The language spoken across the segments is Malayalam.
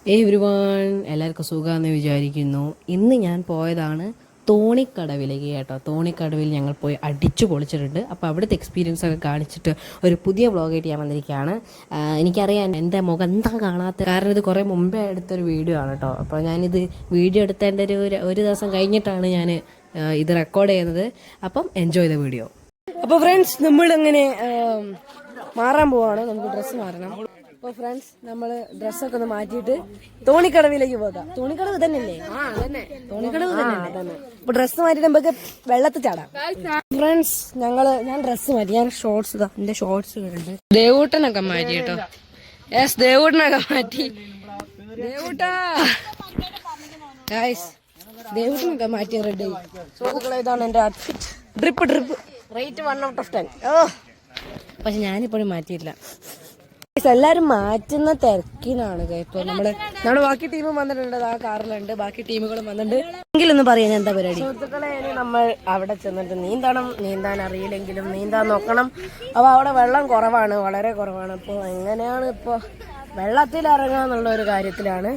എവരിവൺ എല്ലാവർക്കും സുഖമാണെന്ന് വിചാരിക്കുന്നു. ഇന്ന് ഞാൻ പോയതാണ് തോണിക്കടവിലേക്ക് കേട്ടോ. തോണിക്കടവിൽ ഞങ്ങൾ പോയി അടിച്ചു പൊളിച്ചിട്ടുണ്ട്. അപ്പോൾ അവിടുത്തെ എക്സ്പീരിയൻസ് ഒക്കെ കാണിച്ചിട്ട് ഒരു പുതിയ വ്ളോഗായിട്ട് ഞാൻ വന്നിരിക്കുകയാണ്. എനിക്കറിയാം എൻ്റെ മുഖം എന്താ കാണാത്ത, കാരണം ഇത് കുറേ മുമ്പേ എടുത്തൊരു വീഡിയോ ആണ് കേട്ടോ. അപ്പോൾ ഞാനിത് വീഡിയോ എടുത്തതിൻ്റെ ഒരു ദിവസം കഴിഞ്ഞിട്ടാണ് ഞാൻ ഇത് റെക്കോർഡ് ചെയ്യുന്നത്. അപ്പം എൻജോയ് ദ വീഡിയോ. അപ്പോൾ ഫ്രണ്ട്സ്, നമ്മളിങ്ങനെ മാറാൻ പോവാണ്. നമുക്ക് ഡ്രസ്സ് മാറണം. അപ്പോൾ ഫ്രണ്ട്സ്, നമ്മൾ ഡ്രസ്സൊക്കെ ഒന്ന് മാറ്റിയിട്ട് തോണിക്കടവിലേക്ക് പോകാം. തോണിക്കടവ് തന്നെയല്ലേ? തോണിക്കടവ് തന്നെ. അപ്പൊ ഡ്രസ്സ് മാറ്റിയിട്ട് നമുക്ക് വെള്ളത്തിൽ ചാടാം. ഫ്രണ്ട്സ്, ഞാൻ ഡ്രസ്സ് മാറ്റി. ഞാൻ ഷോർട്സ് ഇതാ, എന്റെ ഷോർട്സ് ഉണ്ട്. ദേവൂട്ടനൊക്കെ മാറ്റി കേട്ടോ. യെസ്, ദേവൂട്ടനൊക്കെ മാറ്റി. ദേവൂട്ടാ ഗൈസ്, ദേവൂട്ടനൊക്കെ മാറ്റി റെഡി. സുഹൃത്തുക്കളെ, ഇതാണ് എന്റെ outfit. Drip rate 1 out of 10. പക്ഷെ ഞാനിപ്പോഴും മാറ്റിയില്ല. എല്ലാരും മാറ്റുന്ന തിരക്കിനാണ്. ഇപ്പൊ നമ്മുടെ ബാക്കി ടീമും വന്നിട്ടുണ്ട്. ആ കാറിലുണ്ട്, ബാക്കി ടീമുകളും വന്നിട്ടുണ്ട്. എങ്കിലൊന്നും പറയാൻ എന്താ പരിപാടി? സുഹൃത്തുക്കളെ, ഇനി നമ്മൾ അവിടെ ചെന്നിട്ട് നീന്താൻ അറിയില്ലെങ്കിലും നീന്താൻ നോക്കണം. അപ്പൊ അവിടെ വെള്ളം കുറവാണ്, വളരെ കുറവാണ്. അപ്പോൾ എങ്ങനെയാണ് ഇപ്പൊ വെള്ളത്തിൽ ഇറങ്ങാന്നുള്ള ഒരു കാര്യത്തിലാണ്.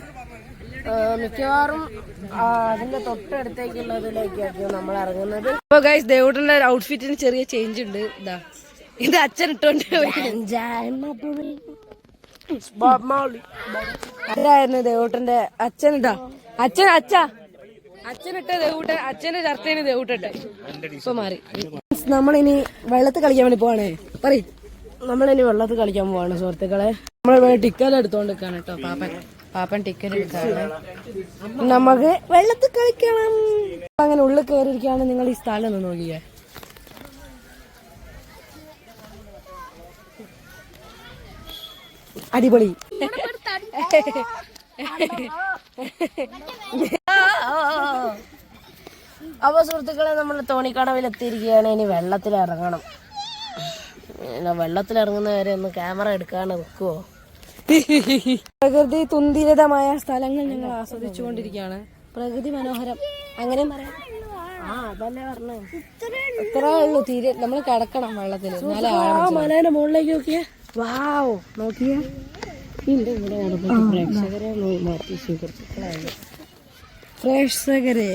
മിക്കവാറും അതിന്റെ തൊട്ടടുത്തേക്കുള്ളതിലേക്കായിരിക്കും നമ്മൾ ഇറങ്ങുന്നത്. ഇപ്പൊ ഗൈസ്, ദേവൂട്ടന്റെ ഔട്ട്ഫിറ്റിന് ചെറിയ ചേഞ്ച് ഉണ്ട്. ഇത് അച്ഛൻ ഇട്ടോണ്ട് അതായിരുന്നു ദേവൂട്ടന്റെ അച്ഛനിട്ടാ. അച്ഛനിട്ട ദേവൂട്ടൻ, അച്ഛന്റെ ചർച്ചേന് ദേവൂട്ടെ ഇപ്പൊ മാറി. നമ്മളിനി വെള്ളത്തിൽ കളിക്കാൻ വേണ്ടി പോവാണേ. നമ്മളിനി വെള്ളത്തിൽ കളിക്കാൻ പോവാണ് സുഹൃത്തുക്കളെ. നമ്മൾ ടിക്കറ്റ് എടുത്തോണ്ട് നിൽക്കാണ് കേട്ടോ. പാപ്പൻ ടിക്കറ്റ് എടുക്കാണ്. നമുക്ക് വെള്ളത്തിൽ കളിക്കണം. അങ്ങനെ ഉള്ളിൽ കയറിയിരിക്കുകയാണ്. നിങ്ങൾ ഈ സ്ഥലം ഒന്ന് നോക്കിയേ. അടിപൊളി. അപ്പൊ സുഹൃത്തുക്കളെ, നമ്മൾ തോണിക്കടവിൽ എത്തിയിരിക്കുകയാണ്. ഇനി വെള്ളത്തിൽ ഇറങ്ങണം. വെള്ളത്തിൽ ഇറങ്ങുന്നവരെ ഒന്ന് ക്യാമറ എടുക്കാണ്ട് നിൽക്കുവോ? പ്രകൃതി തുന്തിരിതമായ സ്ഥലങ്ങൾ ഞങ്ങൾ ആസ്വദിച്ചുകൊണ്ടിരിക്കുകയാണ്. പ്രകൃതി മനോഹരം, അങ്ങനെ പറയാം. അതല്ലേ പറഞ്ഞേ. ഇത്രേ ഉള്ളൂ. തീരെ നമ്മൾ കിടക്കണം വെള്ളത്തിൽ. മലേന്റെ മുകളിലേക്ക് നോക്കിയേ. വാവ്, നോക്കിയേ. പ്രേക്ഷകരെ,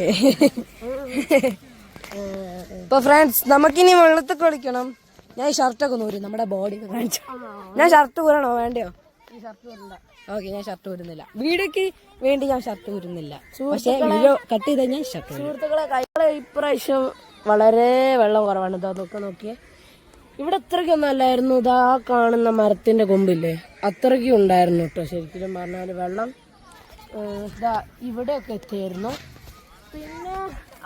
ഇപ്പൊ ഫ്രണ്ട്സ്, നമുക്കിനി വെള്ളത്തിൽ കളിക്കണം. ഞാൻ ഷർട്ടൊക്കെ നൂരും. നമ്മുടെ ബോഡി കാണിച്ചു. ഞാൻ ഷർട്ട് ഊരണോ വേണ്ടയോ? ഓക്കെ, ഞാൻ ഷർട്ട് ഊരുന്നില്ല. വീഡിയോക്ക് വേണ്ടി ഞാൻ ഷർട്ട് ഊരുന്നില്ല. പക്ഷേ വീഡിയോ കട്ട് ചെയ്ത് ഞാൻ ഷർട്ട്. സുഹൃത്തുക്കളെ, ഇപ്രാവശ്യം വളരെ വെള്ളം കുറവാണ്. ഇതൊക്കെ നോക്കിയേ. ഇവിടെ അത്രയ്ക്കൊന്നും അല്ലായിരുന്നു. ഇതാ കാണുന്ന മരത്തിന്റെ കൊമ്പില്ലേ, അത്രയ്ക്കും ഉണ്ടായിരുന്നു കേട്ടോ. ശരിക്കും പറഞ്ഞാൽ വെള്ളം ഇതാ ഇവിടെയൊക്കെ എത്തിയായിരുന്നു. പിന്നെ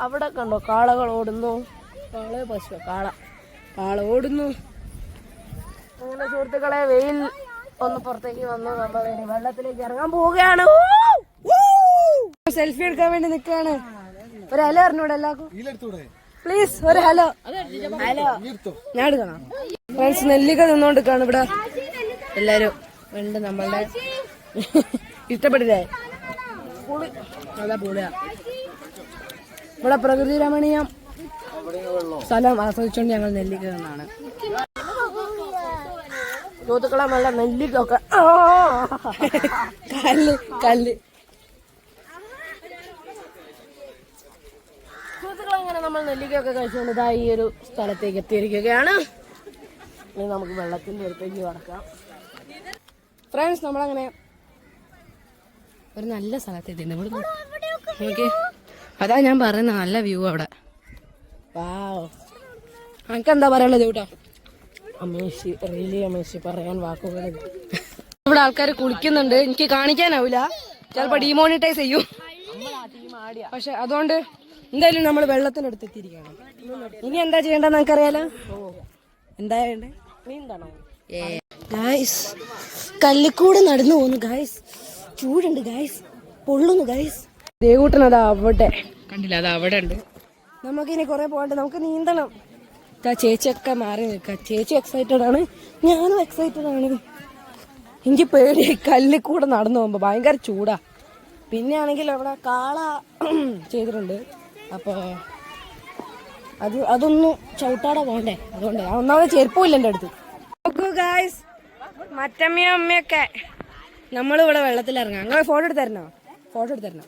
അവിടെ കണ്ടോ, കാളകൾ ഓടുന്നു. കാള ഓടുന്നു. അങ്ങനെ സുഹൃത്തുക്കളെ, വെയിൽ ഒന്ന് പുറത്തേക്ക് വന്നു. നമ്മൾ വെള്ളത്തിലേക്ക് ഇറങ്ങാൻ പോവുകയാണ്. സെൽഫി എടുക്കാൻ വേണ്ടി നിൽക്കുകയാണ്. ഒരു ഹലോ അറിഞ്ഞൂടെ എല്ലാവർക്കും? പ്ലീസ് ഒരു ഹലോ. ഞാൻ എടുക്കണം. ഫ്രണ്ട്സ്, നെല്ലിക്ക നിന്നോണ്ടിരിക്കാണ് ഇവിടെ എല്ലാരും. ഉണ്ട് നമ്മളുടെ ഇഷ്ടപ്പെട്ടില്ലേ? അതാ പൂളിയ. ഇവിടെ പ്രകൃതി രമണീയം സ്ഥലം ആസ്വദിച്ചുകൊണ്ട് ഞങ്ങൾ നെല്ലിക്ക നിന്നാണ്. സുഹൃത്തുക്കളെ, നല്ല നെല്ലിക്കൊക്കെ കല്ല്. അങ്ങനെ നമ്മൾ നെല്ലിക്കൊക്കെ കഴിച്ചുകൊണ്ട് ഇതാ ഈ ഒരു സ്ഥലത്തേക്ക് എത്തിയിരിക്കുകയാണ്. ഇനി നമുക്ക് വെള്ളത്തിന്റെ അടുത്തേക്ക് കടക്കാം. ഫ്രണ്ട്സ്, നമ്മളങ്ങനെ ഒരു നല്ല സ്ഥലത്തെത്തിണ്ട്. ഇവിടെ നോക്കി, അതാ ഞാൻ പറയുന്ന നല്ല വ്യൂ അവിടെ. വാവ്, എനിക്കെന്താ പറയാനുള്ളത് കേട്ടോ? അമേശി പറയാൻ വാക്കുകളില്ല. ഇവിടെ ആൾക്കാർ കുളിക്കുന്നുണ്ട്. എനിക്ക് കാണിക്കാനാവില്ല, ചിലപ്പോ ഡീമോണിറ്റൈസ് ചെയ്യും. പക്ഷെ അതുകൊണ്ട് എന്തായാലും നമ്മൾ വെള്ളത്തിനടുത്ത് എത്തിയിരിക്കുകയാണ്. ഇനി എന്താ ചെയ്യേണ്ടത് നമുക്കറിയാലോ. എന്താ ചെയ്യണ്ടേ? നീന്താണോ? ഗായ്സ്, കല്ലിക്കൂടെ നടന്നു പോകുന്നു ഗായ്സ്. ചൂടുണ്ട് ഗായ്സ്, പൊള്ളുന്നു ഗായ്സ്. ദേവൂട്ടൻ അതാ അവിടെ കണ്ടില്ല, അത് അവിടെ ഉണ്ട്. നമുക്കിനി കുറെ പോകണ്ട, നമുക്ക് നീന്തണം. ചേച്ചിയൊക്കെ മാറി നിൽക്കുക. ചേച്ചി എക്സൈറ്റഡ് ആണ്, ഞാനും എക്സൈറ്റഡ് ആണ്. എനിക്ക് പേടി, കല്ലിക്കൂടെ നടന്നു പോകുമ്പോ ഭയങ്കര ചൂടാ. പിന്നെ ആണെങ്കിൽ അവിടെ കാള ചെയ്തിട്ടുണ്ട്. അപ്പൊ അതൊന്നും ചവിട്ടാടെ പോണ്ടേ, അതുകൊണ്ട് ഒന്നാമത് ചെരുപ്പില്ല എൻ്റെ അടുത്ത്. നോക്കൂ ഗായ്സ്, മറ്റമ്മയും അമ്മയൊക്കെ നമ്മളിവിടെ വെള്ളത്തിലിറങ്ങാം. അങ്ങനെ ഫോട്ടോ എടുത്തരണോ? ഫോട്ടോ എടുത്തരണോ?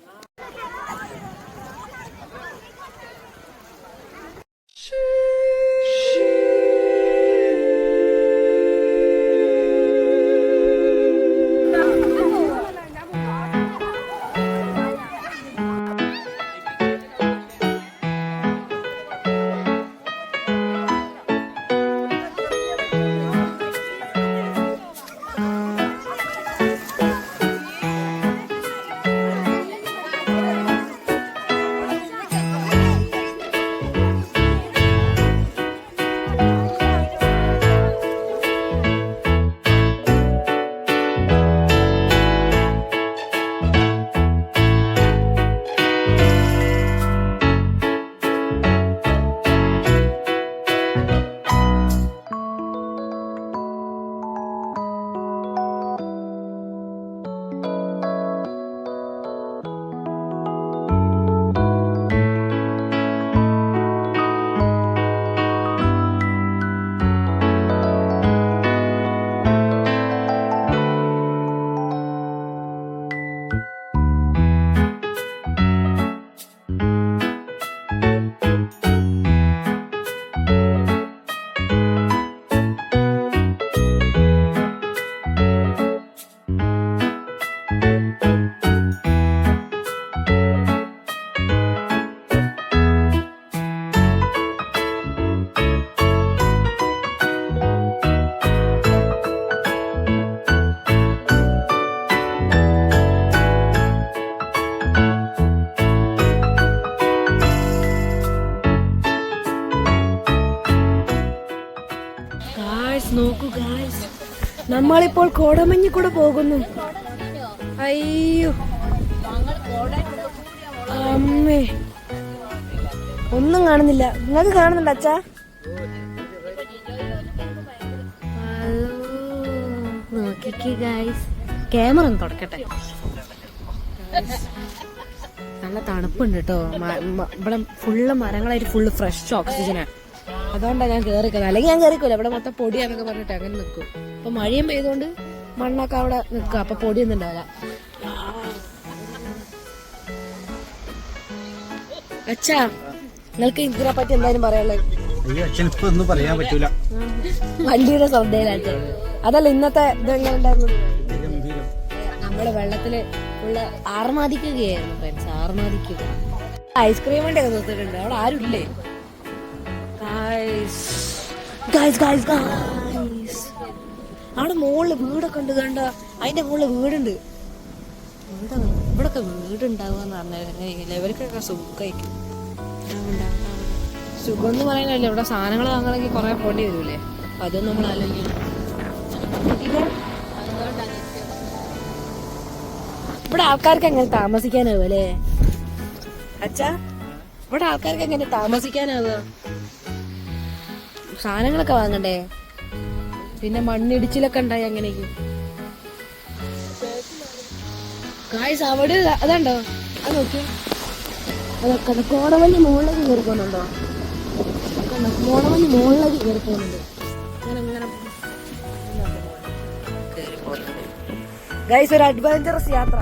നോക്കൂ ഗായ്സ്, നമ്മളിപ്പോൾ കോടമഞ്ഞി കൂടെ പോകുന്നു. അയ്യോ അമ്മേ, ഒന്നും കാണുന്നില്ല. നിങ്ങൾക്ക് കാണുന്നുണ്ട് അച്ഛാ? നോക്കിക്കേ ഗായ്സ്, ക്യാമറ ഒന്ന് തുടക്കട്ടെ. നല്ല തണുപ്പുണ്ട് കേട്ടോ. ഇവിടെ ഫുള്ള് മരങ്ങളായിട്ട് ഫുള്ള് ഫ്രഷ് ഓക്സിജനാണ്. അതുകൊണ്ടാണ് ഞാൻ കയറിക്കുന്നത്. അല്ലെങ്കിൽ ഞാൻ കയറിക്കൂല. ഇവിടെ മൊത്തം പൊടിയാന്നൊക്കെ പറഞ്ഞിട്ട് അങ്ങനെ നിൽക്കും. അപ്പൊ മഴയും പെയ്തുകൊണ്ട് മണ്ണൊക്കെ അവിടെ നിൽക്കുക. അപ്പൊ പൊടിയൊന്നും ഉണ്ടാവില്ല. അച്ഛാ, നിങ്ങൾക്ക് ഇതിനെ പറ്റി എന്തായാലും പറയാനുള്ളത്? ഒന്നും പറയാൻ പറ്റൂല. വണ്ടിയുടെ ശ്രദ്ധയിലായിട്ട്. അതല്ല ഇന്നത്തെ ഇതെങ്ങനെ ഉണ്ടായിരുന്നു? നമ്മള് വെള്ളത്തില് ഫുള്ള് ആർമാദിക്കുകയായിരുന്നു ഫ്രണ്ട്സ്. ആർമാദിക്കുക. ഐസ്ക്രീം വണ്ടി ഒക്കെ നിർത്തിയിട്ടുണ്ട്. അവിടെ ആരുമില്ലേ? അവിടെ മുകളില് വീടൊക്കെ ഉണ്ട്. കണ്ട, അതിന്റെ മുകളിൽ വീടുണ്ട്. എന്താ ഇവിടൊക്കെ വീടുണ്ടാവുക പറഞ്ഞാൽ ഇവർക്കൊക്കെ സുഖമായിരിക്കും. സുഖം എന്ന് പറയാനല്ലേ, ഇവിടെ സാധനങ്ങൾ വാങ്ങണമെങ്കിൽ കുറെ പോണ്ടി വരൂലേ. അപ്പൊ അതൊന്നും നമ്മൾ അല്ലെങ്കിൽ ഇവിടെ ആൾക്കാർക്ക് എങ്ങനെ താമസിക്കാനാവുക അല്ലേ അച്ഛാ? ഇവിടെ ആൾക്കാർക്ക് എങ്ങനെ താമസിക്കാനാവുക? സാധനങ്ങളൊക്കെ വാങ്ങണ്ടേ? പിന്നെ മണ്ണിടിച്ചിലൊക്കെ ഉണ്ടായി അങ്ങനെയൊക്കെ. ഗായ്സ്, അവിടെ അതുണ്ടോ? അത് നോക്കി, അതൊക്കെ കോടമഞ്ഞ് മുകളിലേക്ക് കയറി പോകുന്നുണ്ടോ? കോടമഞ്ഞ് മുകളിലേക്ക് കയറി പോകുന്നുണ്ട്. അങ്ങനെ കയറി പോകുന്നുണ്ട് ഗായ്സ്. ഒരു അഡ്വഞ്ചറസ് യാത്ര.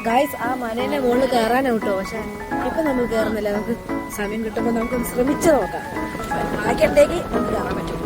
ഗായ്സ്, ആ മലേന്റെ മുകളിൽ കയറാനാണ് കേട്ടോ. പക്ഷെ ഇപ്പൊ നമ്മൾ കയറുന്നില്ല. നമുക്ക് സമയം കിട്ടുമ്പോൾ നമുക്കൊന്ന് ശ്രമിച്ചു നോക്കാം. ഭാഗ്യമുണ്ടെങ്കിൽ നമുക്ക് കയറാൻ പറ്റും.